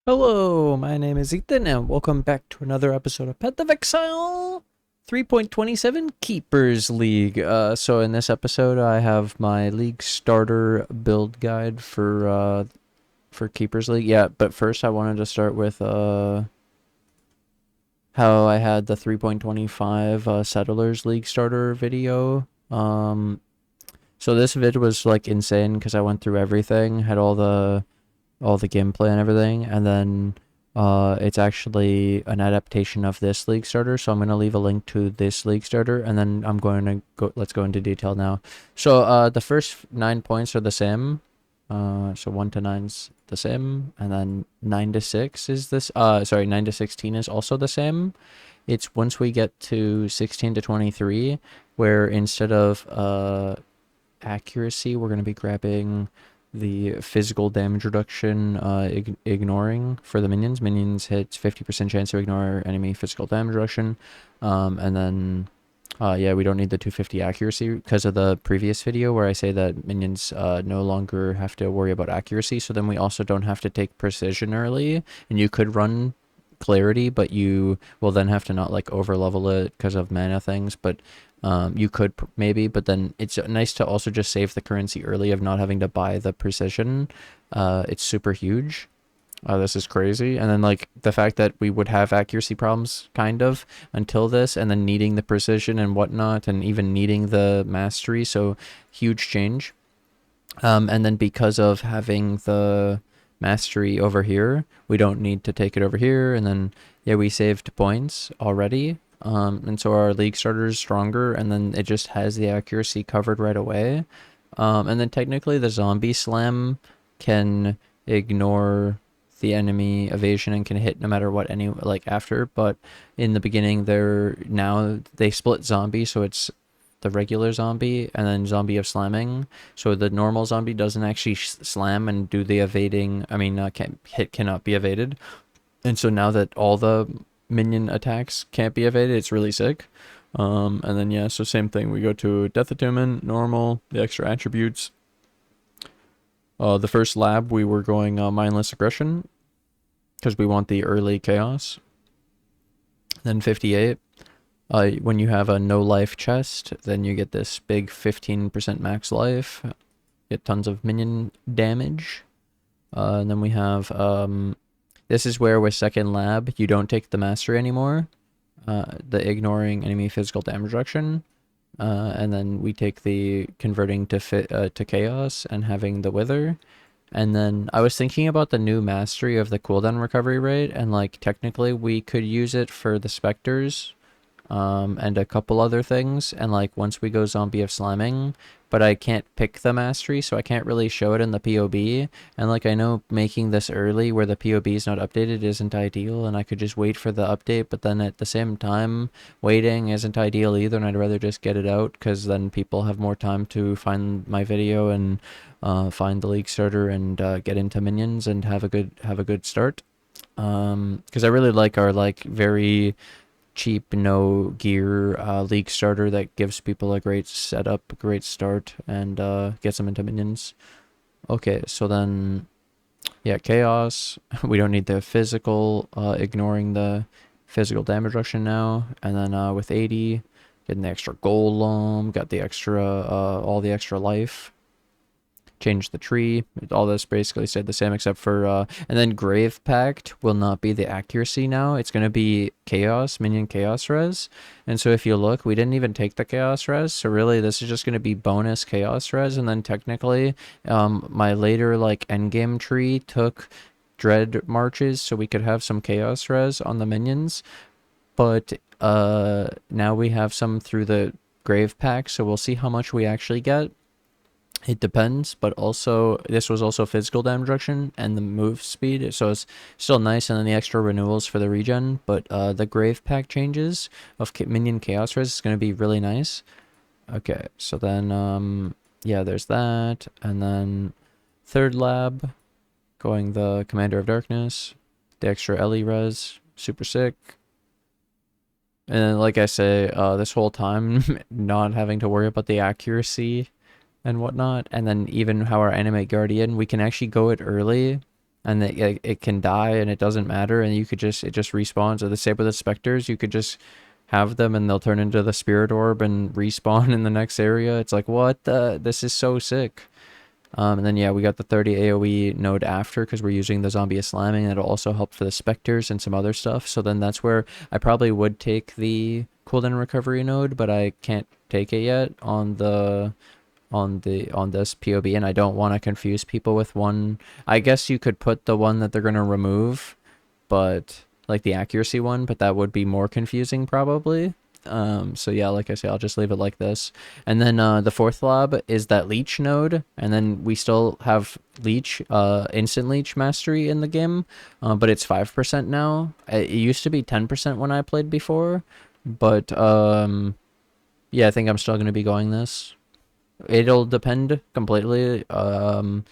Hello, my name is Ethan, and welcome back to another episode of Path of Exile 3.27 Keepers League. So in this episode, I have my league starter build guide for Keepers League. Yeah, but first I wanted to start with how I had the 3.25 Settlers League starter video. So this vid was like insane because I went through everything, had all the gameplay and everything, and then it's actually an adaptation of this league starter, so I'm going to leave a link to this league starter, and then I'm going to let's go into detail now. So the first 9 points are the same, so 1 to 9's the same, and then 9 to 6 is this, 9 to 16 is also the same. It's once we get to 16 to 23 where instead of accuracy, we're going to be grabbing the physical damage reduction, ignoring for the minions. Minions hits 50% chance to ignore enemy physical damage reduction. And then, yeah, we don't need the 250 accuracy because of the previous video where I say that minions no longer have to worry about accuracy. So then we also don't have to take precision early, and you could run clarity, but you will then have to not like over level it because of mana things. But you could maybe, but then it's nice to also just save the currency early of not having to buy the precision. It's super huge. This is crazy. And then like the fact that we would have accuracy problems kind of until this, and then needing the precision and whatnot, and even needing the mastery. So huge change. And then because of having the mastery over here, we don't need to take it over here. And then yeah, we saved points already. And so our league starter is stronger, and then it just has the accuracy covered right away. And then technically the zombie slam can ignore the enemy evasion and can hit no matter what after, but in the beginning now they split zombie, so it's the regular zombie and then zombie of slamming. So the normal zombie doesn't actually slam and do the evading. I mean, cannot be evaded. And so now that all the minion attacks can't be evaded, it's really sick. And then yeah, so same thing, we go to Death Attunement, normal, the extra attributes. The first lab we were going mindless aggression because we want the early chaos. Then 58, when you have a no life chest, then you get this big 15% max life, get tons of minion damage. And then we have this is where with second lab, you don't take the mastery anymore, the ignoring enemy physical damage reduction, and then we take the converting to chaos and having the wither. And then I was thinking about the new mastery of the cooldown recovery rate, and like technically we could use it for the specters, and a couple other things, and like once we go zombie of slamming, but I can't pick the mastery, so I can't really show it in the POB. And like I know making this early where the POB is not updated isn't ideal, and I could just wait for the update, but then at the same time waiting isn't ideal either, and I'd rather just get it out because then people have more time to find my video and find the league starter and get into minions and have a good start. Because I really like our like very cheap no gear league starter that gives people a great setup, a great start, and gets them into minions. Okay, so then yeah, chaos. We don't need the physical, ignoring the physical damage reduction now. And then with 80, getting the extra golem, got the extra all the extra life. Change the tree. All this basically stayed the same except for and then Grave Pact will not be the accuracy now. It's going to be chaos, minion chaos res. And so if you look, we didn't even take the chaos res, so really this is just going to be bonus chaos res. And then technically my later like endgame tree took dread marches so we could have some chaos res on the minions, but now we have some through the Grave Pact, so we'll see how much we actually get. It depends, but also this was also physical damage reduction and the move speed, so it's still nice. And then the extra renewals for the regen, but the Grave Pack changes of minion chaos res is going to be really nice. Okay, so then yeah, there's that. And then third lab, going the Commander of Darkness, the extra Ellie res, super sick. And then, like I say, this whole time not having to worry about the accuracy and whatnot. And then even how our animate guardian, we can actually go it early and it can die and it doesn't matter, and you could just, it just respawns. Or the same with the specters, you could just have them and they'll turn into the spirit orb and respawn in the next area. It's like, what the, this is so sick. And then yeah, we got the 30 AoE node after, because we're using the zombie slamming. It'll also help for the specters and some other stuff. So then that's where I probably would take the cooldown recovery node, but I can't take it yet on the on this POB, and I don't want to confuse people with one. I guess you could put the one that they're going to remove, but like the accuracy one, but that would be more confusing probably. So yeah, like I say, I'll just leave it like this. And then the fourth lab is that leech node, and then we still have leech, instant leech mastery in the game, but it's 5% now. It used to be 10% when I played before, but yeah, I think I'm still going to be going this. It'll depend completely on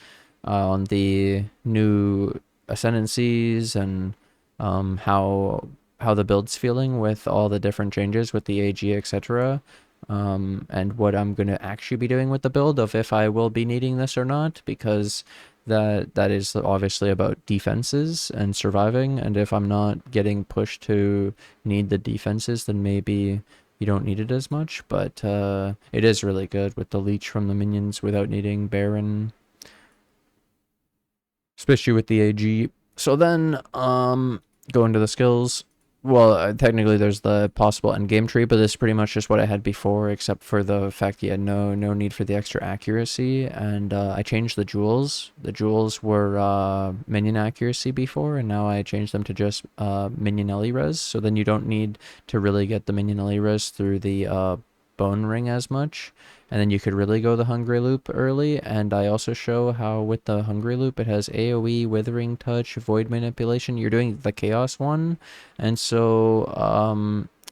the new ascendancies and how the build's feeling with all the different changes with the AG, etc. And what I'm going to actually be doing with the build, of if I will be needing this or not, because that is obviously about defenses and surviving, and if I'm not getting pushed to need the defenses, then maybe you don't need it as much. But it is really good with the leech from the minions without needing Baron, especially with the AG. So then go into the skills. Well, technically there's the possible endgame tree, but this is pretty much just what I had before, except for the fact you had no need for the extra accuracy. And I changed the jewels. The jewels were minion accuracy before, and now I changed them to just minion LE res. So then you don't need to really get the minion LE res through the bone ring as much, and then you could really go the hungry loop early. And I also show how with the hungry loop it has AoE, withering touch, void manipulation. You're doing the chaos one, and so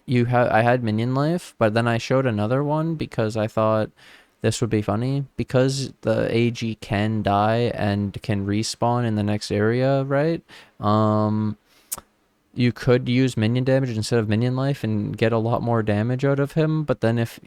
I had minion life, but then I showed another one because I thought this would be funny, because the AG can die and can respawn in the next area, right? You could use minion damage instead of minion life and get a lot more damage out of him. But then if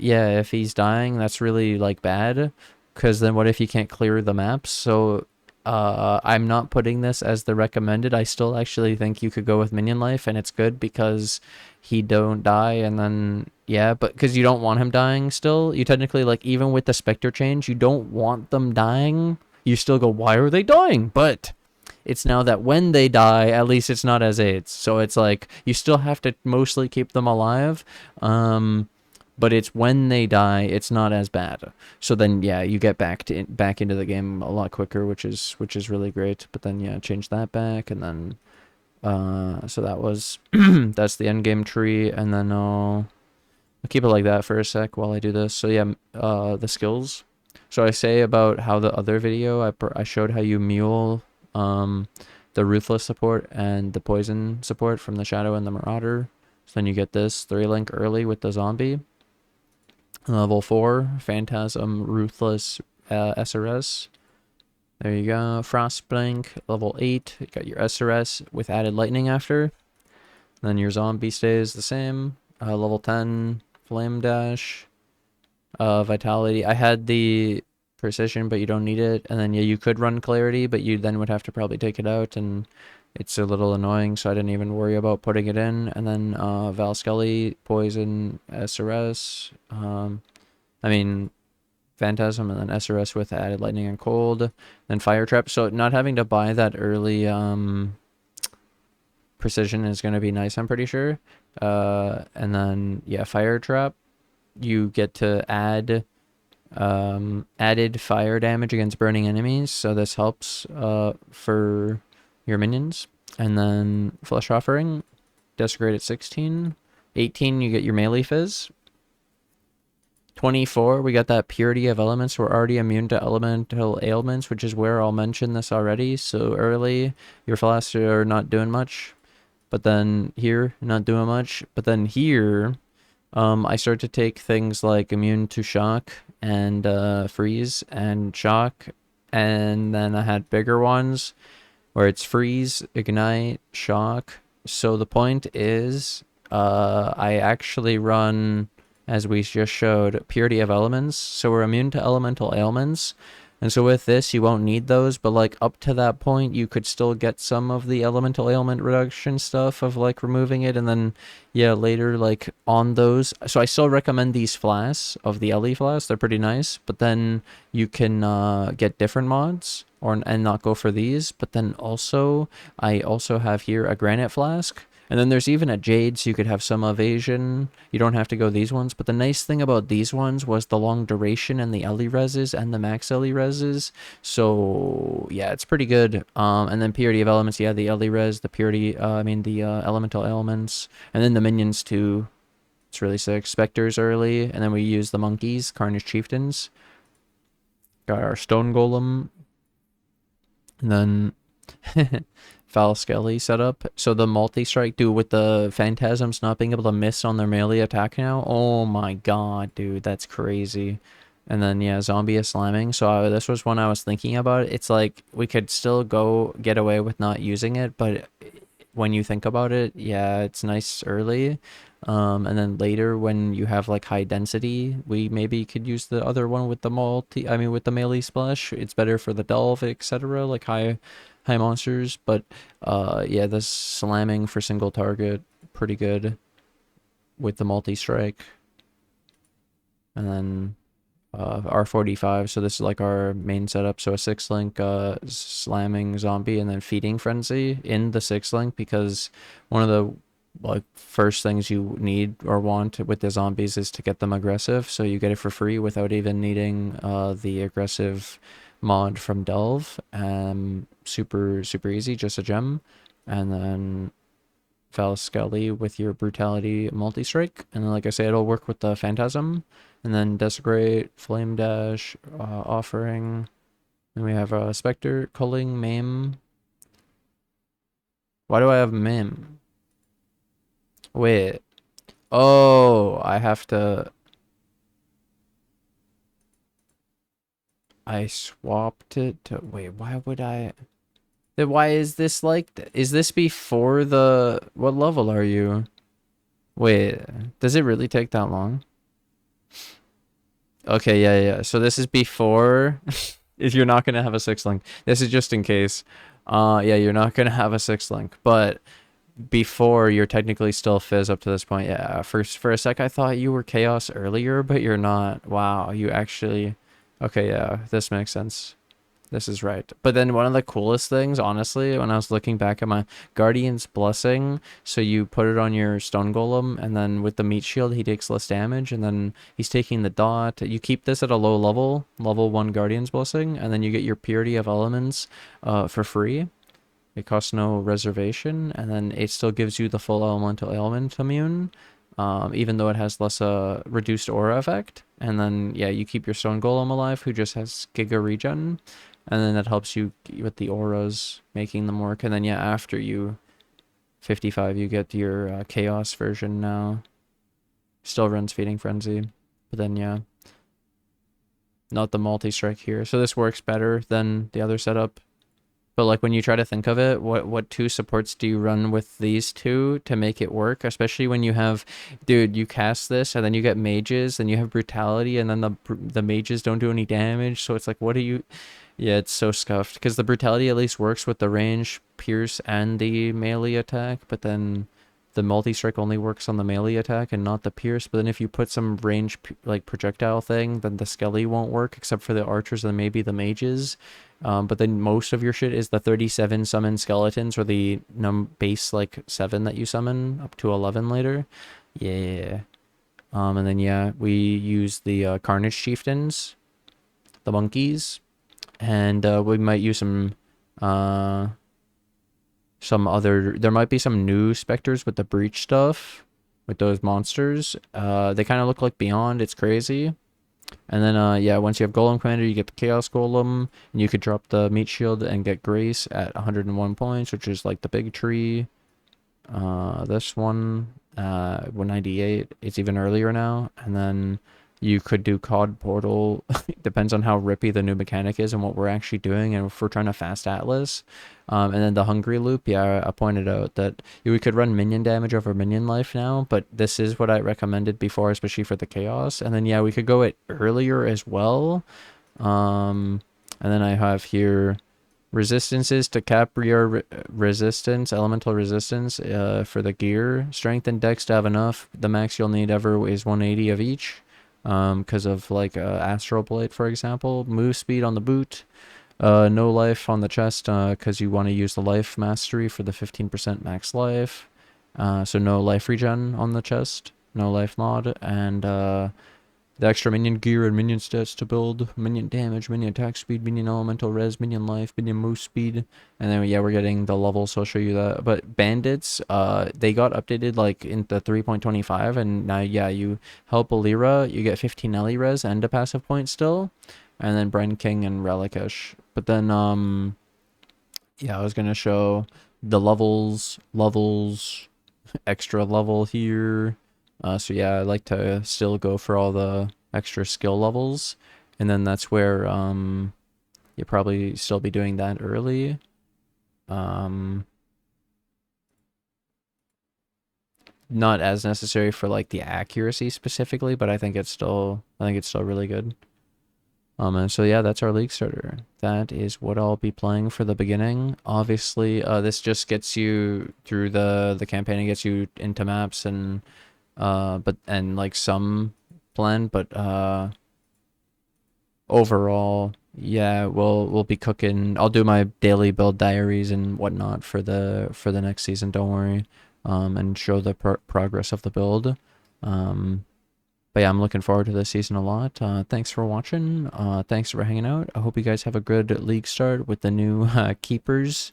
he's dying, that's really like bad, because then what if you can't clear the maps? So I'm not putting this as the recommended. I still actually think you could go with minion life, and it's good because he don't die. And then yeah, but because you don't want him dying still, you technically, like, even with the specter change, you don't want them dying. You still go, why are they dying? But it's now that when they die, at least it's not as AIDS. So it's like you still have to mostly keep them alive, but it's when they die, it's not as bad. So then yeah, you get back into the game a lot quicker, which is really great. But then yeah, change that back, and then so that was that's the end game tree. And then I'll keep it like that for a sec while I do this. So yeah, the skills. So I say about how the other video I showed how you mule the Ruthless support and the Poison support from the Shadow and the Marauder. So then you get this 3-link early with the Zombie. Level 4, Phantasm, Ruthless, SRS. There you go. Frostblink, level 8. You got your SRS with added Lightning after. Then your Zombie stays the same. Level 10, Flame Dash. Vitality. I had the Precision, but you don't need it. And then yeah, you could run Clarity, but you then would have to probably take it out, and it's a little annoying, so I didn't even worry about putting it in. And then Val Scully, Poison, SRS. I mean Phantasm, and then SRS with added Lightning and Cold. Then Fire Trap. So not having to buy that early Precision is going to be nice, I'm pretty sure. And then yeah, Fire Trap, you get to add added fire damage against burning enemies, so this helps for your minions. And then Flesh Offering, Desecrate at 16. 18, you get your melee fizz. 24, we got that Purity of Elements. We're already immune to elemental ailments, which is where I'll mention this already. So early, your flasks are not doing much, but then here, not doing much. But then here, I start to take things like immune to shock and freeze and shock, and then I had bigger ones where it's freeze, ignite, shock. So the point is I actually run, as we just showed, Purity of Elements, so we're immune to elemental ailments, And so with this, you won't need those, but like up to that point, you could still get some of the elemental ailment reduction stuff of like removing it. And then, yeah, later, like on those. So I still recommend these flasks of the LE flasks. They're pretty nice, but then you can get different mods or and not go for these. But then also, I also have here a granite flask. And then there's even a jade, so you could have some evasion. You don't have to go these ones. But the nice thing about these ones was the long duration and the LE reses and the max LE reses. So yeah, it's pretty good. And then purity of elements, yeah, the LE res, the purity, the elemental elements, and then the minions too. It's really sick. Specters early, and then we use the monkeys, Carnage Chieftains. Got our stone golem, and then Foul Skelly setup. So the multi-strike, dude, with the phantasms not being able to miss on their melee attack now. Oh my god, dude, that's crazy. And then, yeah, zombie is slamming. So this was one I was thinking about. It's like we could still go get away with not using it, but when you think about it, yeah, it's nice early. And then later when you have like high density, we maybe could use the other one with the with the melee splash. It's better for the delve, etc. Like high monsters. But yeah, the slamming for single target, pretty good with the multi-strike. And then R45, so this is like our main setup. So a 6-link slamming zombie and then feeding frenzy in the 6-link, because one of the like first things you need or want with the zombies is to get them aggressive, so you get it for free without even needing the aggressive mod from Delve. Super easy, just a gem. And then Skelly with your brutality multi-strike, and then like I say, it'll work with the phantasm. And then desecrate, flame dash, offering. And we have a specter, culling, maim. Why do I have maim? Wait. Oh, I have to. I swapped it to. Wait, why would I? Then why is this like? Is this before the? What level are you? Wait, does it really take that long? Okay, yeah. So this is before. If you're not gonna have a 6-link, this is just in case. Yeah, you're not gonna have a 6-link, but before you're technically still Fizz up to this point. Yeah, for a sec I thought you were Chaos earlier, but you're not. Wow, you actually. Okay, yeah, this makes sense. This is right. But then one of the coolest things, honestly, when I was looking back at my Guardian's Blessing, so you put it on your Stone Golem, and then with the Meat Shield, he takes less damage, and then he's taking the dot. You keep this at a low level, level 1 Guardian's Blessing, and then you get your Purity of Elements for free. It costs no reservation, and then it still gives you the full Elemental Ailment immune, even though it has less reduced aura effect. And then, yeah, you keep your Stone Golem alive, who just has Giga Regen. And then that helps you with the auras, making them work. And then, yeah, after you 55, you get your Chaos version now. Still runs Feeding Frenzy. But then, yeah, not the multi-strike here. So this works better than the other setup. But like when you try to think of it, what 2 supports do you run with these 2 to make it work? Especially when you have, dude, you cast this and then you get mages, and you have brutality, and then the mages don't do any damage. So it's like, what do you? Yeah, it's so scuffed, because the brutality at least works with the range, pierce, and the melee attack, but then the multi-strike only works on the melee attack and not the pierce. But then if you put some range like projectile thing, then the skelly won't work except for the archers and maybe the mages. But then most of your shit is the 37 summon skeletons, or the base like 7 that you summon up to 11 later. Yeah. And then yeah, we use the Carnage Chieftains, the monkeys, and we might use some other. There might be some new specters with the breach stuff, with those monsters. They kind of look like Beyond. It's crazy. And then, yeah, once you have Golem Commander, you get the Chaos Golem, and you could drop the Meat Shield and get Grace at 101 points, which is like the big tree. This one, 198. It's even earlier now. And then you could do COD Portal. Depends on how rippy the new mechanic is and what we're actually doing, and if we're trying to fast Atlas. And then the Hungry Loop, yeah, I pointed out that we could run minion damage over minion life now, but this is what I recommended before, especially for the Chaos. And then, yeah, we could go it earlier as well. And then I have here resistances to resistance, elemental resistance for the gear. Strength and dex to have enough. The max you'll need ever is 180 of each. Because of like Astral Blade, for example. Move speed on the boot. No life on the chest because you want to use the life mastery for the 15% max life. So no life regen on the chest. No life mod. And the extra minion gear and minion stats to build, minion damage, minion attack speed, minion elemental res, minion life, minion move speed, and then yeah, we're getting the levels, so I'll show you that. But bandits, they got updated like in the 3.25, and now yeah, you help Alira, you get 15 Ellie res and a passive point still, and then Bren King and Relikish. But then yeah, I was gonna show the levels, extra level here. So yeah, I like to still go for all the extra skill levels, and then that's where you'll probably still be doing that early. Not as necessary for like the accuracy specifically, but I think it's still really good. And so yeah, that's our league starter. That is what I'll be playing for the beginning. Obviously, this just gets you through the campaign and gets you into maps and and like some blend, but overall, yeah, we'll be cooking. I'll do my daily build diaries and whatnot for the next season. Don't worry, and show the progress of the build. But yeah, I'm looking forward to this season a lot. Thanks for watching. Thanks for hanging out. I hope you guys have a good league start with the new Keepers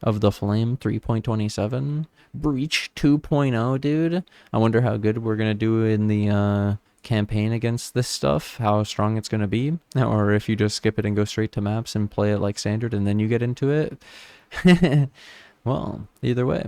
of the Flame 3.27. Breach 2.0, dude. I wonder how good we're going to do in the campaign against this stuff, how strong it's going to be, or if you just skip it and go straight to maps and play it like standard and then you get into it. Well, either way.